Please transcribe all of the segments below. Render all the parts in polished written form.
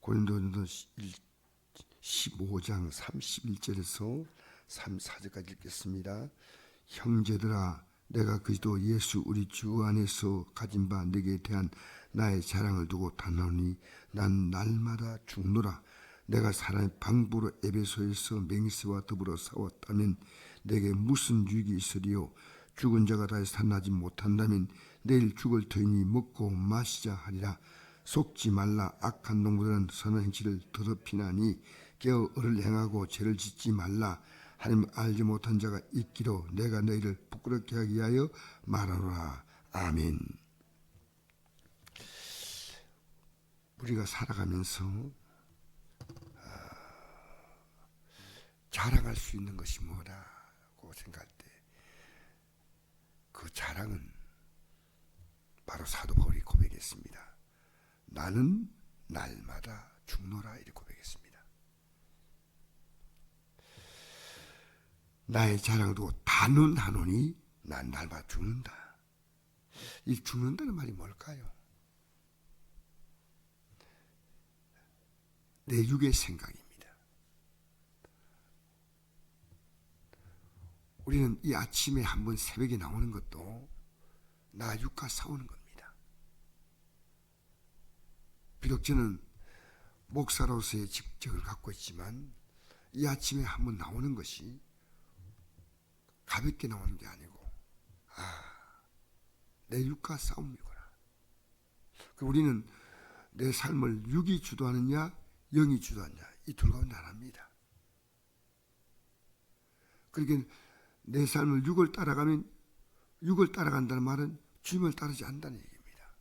고린도전서 15장 31절에서 34절까지 읽겠습니다. 형제들아, 내가 그리스도 예수 우리 주 안에서 가진 바 내게 대한 나의 자랑을 두고 단호하니 난 날마다 죽노라. 내가 사람의 방부로 에베소에서 맹세와 더불어 싸웠다면 내게 무슨 유익이 있으리요? 죽은 자가 다시 살아나지 못한다면 내일 죽을 터이니 먹고 마시자 하리라. 속지 말라. 악한 놈들은 선한 행실을 더럽히나니 깨어 을을 행하고 죄를 짓지 말라. 하나님 알지 못한 자가 있기로 내가 너희를 부끄럽게 하기 위하여 말하노라. 아멘. 우리가 살아가면서 자랑할 수 있는 것이 뭐라고 생각할 때 그 자랑은 바로 사도 바울이 고백했습니다. 나는 날마다 죽노라 이렇게 고백했습니다. 나의 자랑도 단언하노니 난 날마다 죽는다. 이 죽는다는 말이 뭘까요? 내 육의 생각입니다. 우리는 이 아침에 한번 새벽에 나오는 것도 나 육과 싸우는 겁니다. 비록 저는 목사로서의 직책을 갖고 있지만 이 아침에 한번 나오는 것이 가볍게 나오는 게 아니고 내 육과 싸움이구나. 우리는 내 삶을 육이 주도하느냐 영이 주도하느냐 이 둘 가운데 하나입니다. 그러니까 내 삶을 육을 따라가면 육을 따라간다는 말은 주님을 따르지 않는다는 얘기입니다.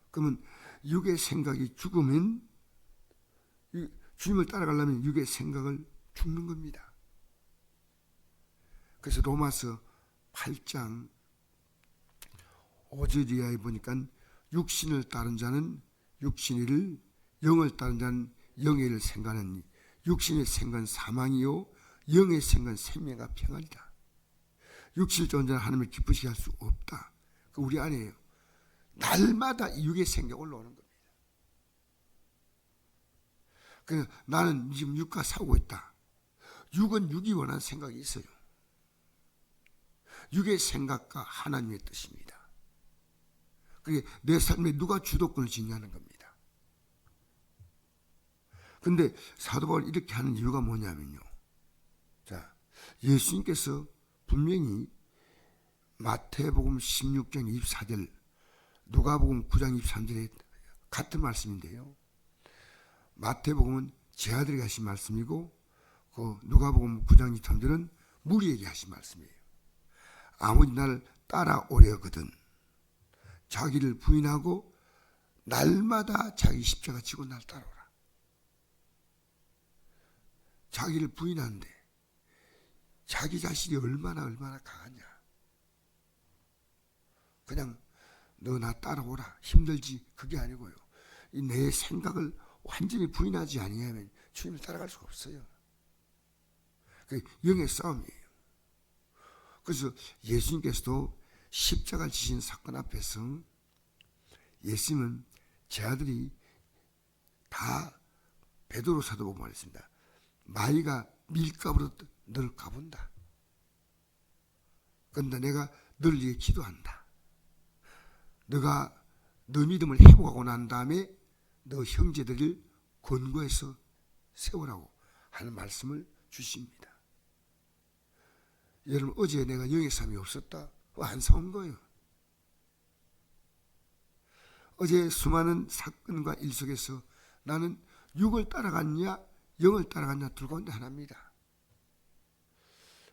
그러면 육의 생각이 죽으면 주님을 따라가려면 육의 생각을 죽는 겁니다. 그래서 로마서 8장 5절 이하에 보니까 육신을 따른 자는 육신이를 영을 따른 자는 영의를 생각하니 육신의 생각은 사망이요 영의 생각은 생명과 평안이다. 육신을 쫓는 자는 하나님을 기쁘시게 할 수 없다. 우리 안에 날마다 이 육의 생각이 올라오는 겁니다. 그래서 나는 지금 육과 싸우고 있다. 육은 육이 원하는 생각이 있어요. 육의 생각과 하나님의 뜻입니다. 그게 내 삶에 누가 주도권을 지냐는 겁니다. 그런데 사도 바울이 이렇게 하는 이유가 뭐냐면요. 자, 예수님께서 분명히 마태복음 16장 24절, 누가복음 9장 23절에 같은 말씀인데요. 마태복음은 제자들에게 하신 말씀이고 그 누가복음 9장 23절은 무리에게 하신 말씀이에요. 아무리 나를 따라오려거든 자기를 부인하고 날마다 자기 십자가 지고 날 따라오라. 자기를 부인하는데 자기 자신이 얼마나 강하냐. 그냥 너 나 따라오라. 힘들지 그게 아니고요. 이 내 생각을 완전히 부인하지 아니하면 주님을 따라갈 수가 없어요. 그게 영의 싸움이에요. 그래서 예수님께서도 십자가를 지신 사건 앞에서 예수님은 제 아들이 다 베드로 사도 보고 말했습니다. 마귀가 밀가부로 너를 가본다. 그런데 내가 너를 위해 기도한다. 너가 너 믿음을 회복하고 난 다음에 너 형제들을 권고해서 세우라고 하는 말씀을 주십니다. 여러분 어제 내가 영의 삶이 없었다? 안 싸운 거예요. 어제 수많은 사건과 일 속에서 나는 육을 따라갔냐 영을 따라갔냐 둘 가운데 하나입니다.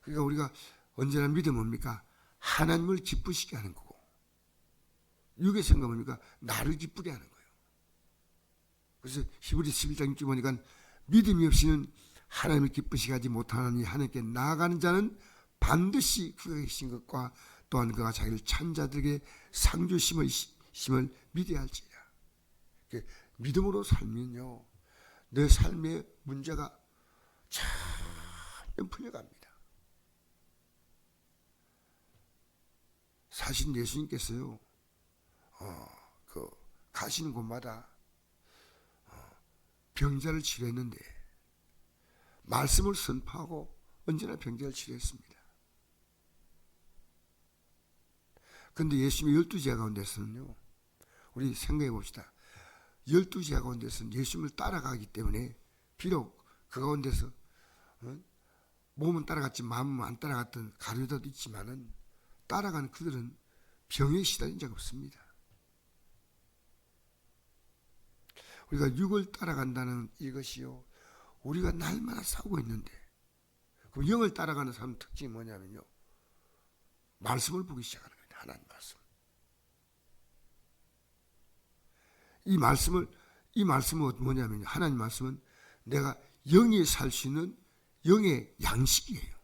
그러니까 우리가 언제나 믿음 뭡니까? 하나님을 기쁘시게 하는 거고 육의 생각 뭡니까? 나를 기쁘게 하는 거예요. 그래서 히브리서 11장 6절 보니까 믿음이 없이는 하나님을 기쁘시게 하지 못하나니 하나님께 나아가는 자는 반드시 그가 계신 것과 또한 그가 자기를 찬 자들에게 상 주심을 믿어야 할지라. 믿음으로 살면요 내 삶의 문제가 참 풀려갑니다. 사실 예수님께서요 가시는 곳마다 병자를 치료했는데 말씀을 선포하고 언제나 병자를 치료했습니다. 그런데 예수님의 12제자 가운데서는요, 우리 생각해 봅시다. 12제자 가운데서는 예수님을 따라가기 때문에 비록 그 가운데서 몸은 따라갔지 마음은 안 따라갔던 가룟유다도 있지만은 따라가는 그들은 병에 시달린 적 없습니다. 우리가 육을 따라간다는 이것이요, 우리가 날마다 싸우고 있는데, 그럼 영을 따라가는 사람 특징이 뭐냐면요, 말씀을 보기 시작하는 겁니다. 하나님 말씀. 이 말씀은 뭐냐면요, 하나님 말씀은 내가 영이 살 수 있는 영의 양식이에요.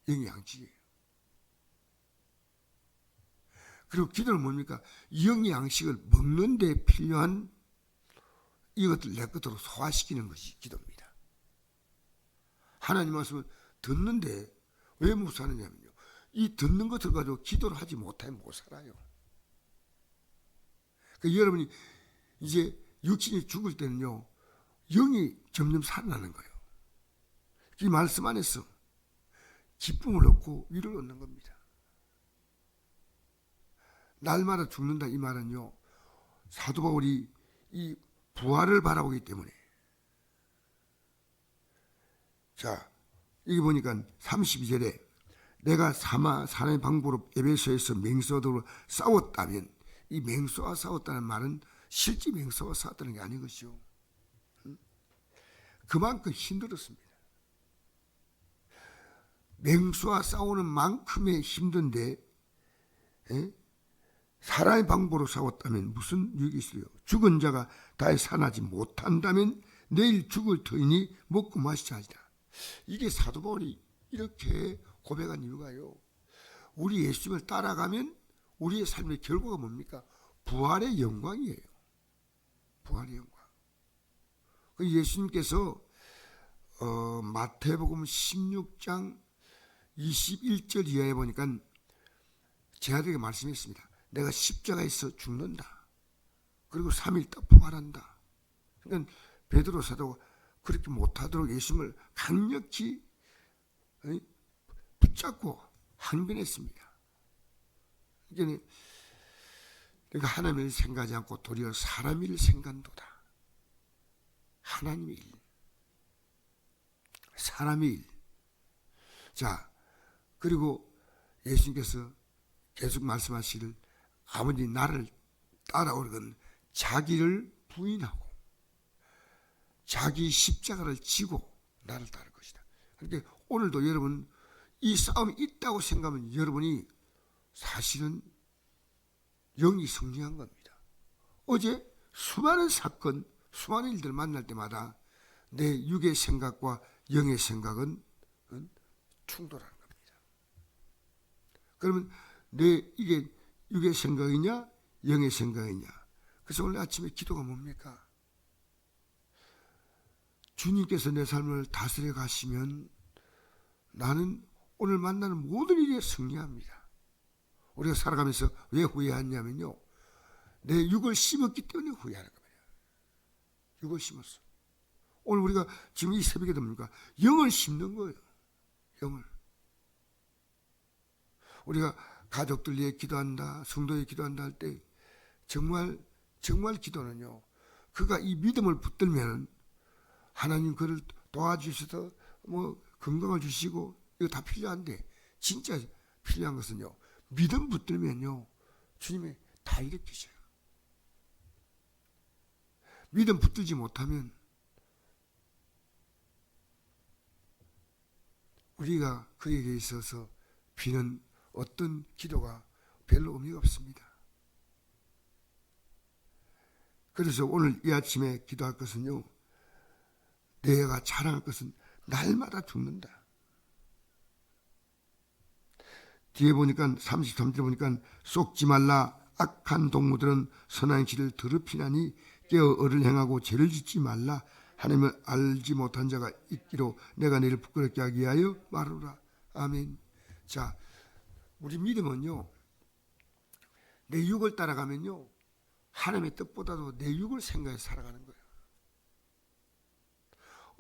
영의 양식이에요. 그리고 기도는 뭡니까? 영의 양식을 먹는 데 필요한 이것들 내 것으로 소화시키는 것이 기도입니다. 하나님 말씀을 듣는데 왜 못 사느냐면요, 이 듣는 것을 가지고 기도를 하지 못하면 못 살아요. 그러니까 여러분이 이제 육신이 죽을 때는요, 영이 점점 살아나는 거예요. 이 말씀 안에서 기쁨을 얻고 위로를 얻는 겁니다. 날마다 죽는다 이 말은요, 사도 바울이 이 부활을 바라보기 때문에. 자, 여기 보니까 32절에 내가 사람의 방법으로 에베소에서 맹수와 싸웠다면, 이 맹수와 싸웠다는 말은 실제 맹수와 싸웠다는 게 아닌 것이요, 그만큼 힘들었습니다. 맹수와 싸우는 만큼의 힘든데 사람의 방법으로 싸웠다면 무슨 유익이 있어요? 죽은 자가 다시 살아나지 못한다면 내일 죽을 터이니 먹고 마시자 하리라. 이게 사도 바울이 이렇게 고백한 이유가요, 우리 예수님을 따라가면 우리의 삶의 결과가 뭡니까? 부활의 영광이에요. 부활의 영광. 예수님께서 마태복음 16장 21절 이하에 보니까 제자들에게 말씀했습니다. 내가 십자가에서 죽는다. 그리고 3일 있다 부활한다. 그러니까 베드로 사도가 그렇게 못하도록 예수님을 강력히 붙잡고 항변했습니다. 그러니까 하나님을 생각하지 않고 도리어 사람 일을 생각한도다. 하나님의 일, 사람의 일. 자, 그리고 예수님께서 계속 말씀하시기를 아버지 나를 따라오려거든 자기를 부인하고 자기 십자가를 지고 나를 따를 것이다. 그러니까 오늘도 여러분 이 싸움이 있다고 생각하면 여러분이 사실은 영이 승리한 겁니다. 어제 수많은 사건, 수많은 일들을 만날 때마다 내 육의 생각과 영의 생각은 충돌하는 겁니다. 그러면 이게 육의 생각이냐 영의 생각이냐. 그래서 오늘 아침에 기도가 뭡니까? 주님께서 내 삶을 다스려 가시면 나는 오늘 만나는 모든 일에 승리합니다. 우리가 살아가면서 왜 후회하냐면요, 내 육을 심었기 때문에 후회하는 겁니다. 육을 심었어. 오늘 우리가 지금 이 새벽에 됩니까? 영을 심는 거예요. 영을. 우리가 가족들 위해 기도한다, 성도에 기도한다 할 때 정말 기도는요, 그가 이 믿음을 붙들면 하나님 그를 도와주셔서 건강을 주시고 이거 다 필요한데, 진짜 필요한 것은요, 믿음 붙들면요 주님이 다 일으키셔요. 믿음 붙들지 못하면 우리가 그에게 있어서 비는 어떤 기도가 별로 의미가 없습니다. 그래서 오늘 이 아침에 기도할 것은요, 내가 자랑할 것은 날마다 죽는다. 뒤에 보니까 33절 보니까 속지 말라. 악한 동무들은 선한 길을 더럽히나니 깨어 을을 행하고 죄를 짓지 말라. 하나님을 알지 못한 자가 있기로 내가 너희를 부끄럽게 하기 위하여 말하노라. 아멘. 자, 우리 믿음은요, 내 육을 따라가면요 하나님의 뜻보다도 내 육을 생각해서 살아가는 거예요.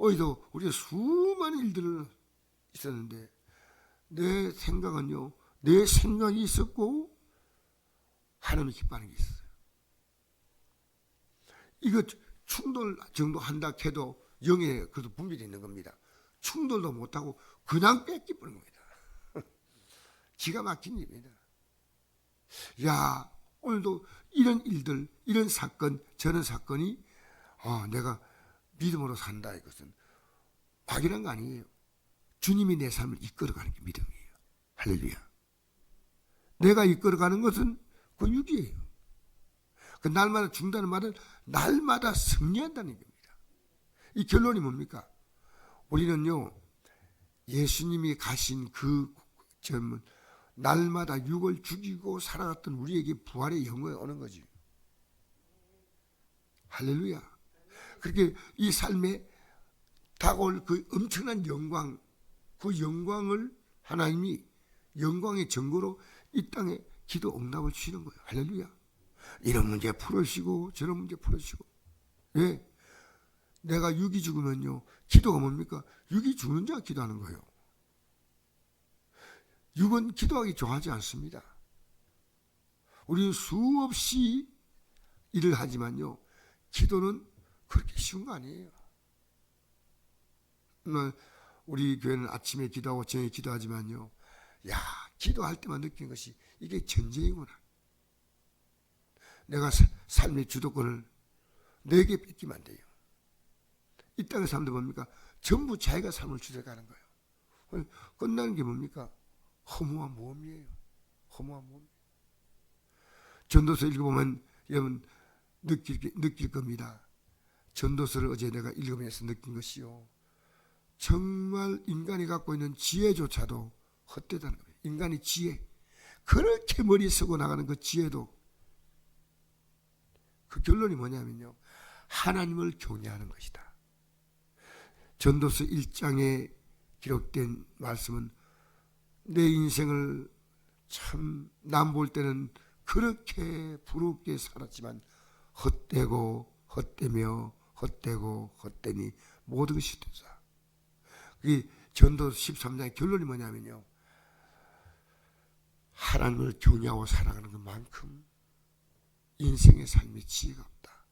어디도 우리가 수많은 일들을 있었는데 내 생각은요, 내 생각이 있었고 하나님이 기뻐하는 게 있어요. 이거 충돌 정도 한다 해도 영에 그래도 분별이 있는 겁니다. 충돌도 못하고 그냥 뺏기버린 겁니다. 기가 막힌 일입니다. 야, 오늘도 이런 일들, 이런 사건, 저런 사건이 내가 믿음으로 산다, 이것은 막연한 거 아니에요. 주님이 내 삶을 이끌어가는 게 믿음이에요. 할렐루야. 내가 이끌어가는 것은 그 육이에요. 그 날마다 죽는다는 말은 날마다 승리한다는 겁니다. 이 결론이 뭡니까? 우리는요, 예수님이 가신 그 젊은 날마다 육을 죽이고 살아갔던 우리에게 부활의 영광이 오는 거지. 할렐루야. 그렇게 이 삶에 다가올 그 엄청난 영광, 그 영광을 하나님이 영광의 증거로 이 땅에 기도 응답을 주시는 거예요. 할렐루야. 이런 문제 풀으시고 저런 문제 풀으시고. 왜? 내가 육이 죽으면요, 기도가 뭡니까? 육이 죽는 자가 기도하는 거예요. 육은 기도하기 좋아하지 않습니다. 우리는 수없이 일을 하지만요, 기도는 그렇게 쉬운 거 아니에요. 우리 교회는 아침에 기도하고 저녁에 기도하지만요, 야, 기도할 때만 느낀 것이 이게 전쟁이구나. 내가 삶의 주도권을 내게 뺏기면 안 돼요. 이 땅의 사람들 뭡니까? 전부 자기가 삶을 주도해가는 거예요. 끝나는 게 뭡니까? 허무한 모험이에요. 허무한 모험. 전도서 읽어보면 여러분 느낄 겁니다. 전도서를 어제 내가 읽으면서 느낀 것이요, 정말 인간이 갖고 있는 지혜조차도 헛되다는 거예요. 인간의 지혜, 그렇게 머리 쓰고 나가는 그 지혜도 그 결론이 뭐냐면요, 하나님을 경외하는 것이다. 전도서 1장에 기록된 말씀은 내 인생을 참 남 볼 때는 그렇게 부럽게 살았지만 헛되고 헛되며 헛되고 헛되니 모든 것이 헛되다. 이 전도서 13장의 결론이 뭐냐면요, 하나님을 경외하고 살아가는 것만큼 인생의 삶에 지혜가 없다.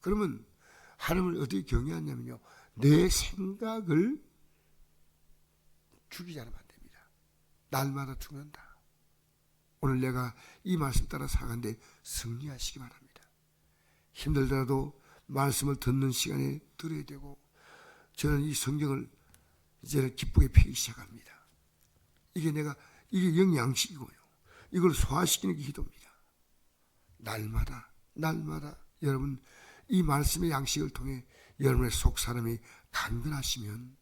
그러면 하나님을 어떻게 경외하냐면요, 내 생각을 죽이지 않으면 안 됩니다. 날마다 죽는다. 오늘 내가 이 말씀 따라 살아가는데 승리하시기 바랍니다. 힘들더라도 말씀을 듣는 시간에 들어야 되고, 저는 이 성경을 이제 기쁘게 펴기 시작합니다. 이게 영양식이고요, 이걸 소화시키는 게 기도입니다. 날마다 여러분 이 말씀의 양식을 통해 여러분의 속 사람이 강건하시면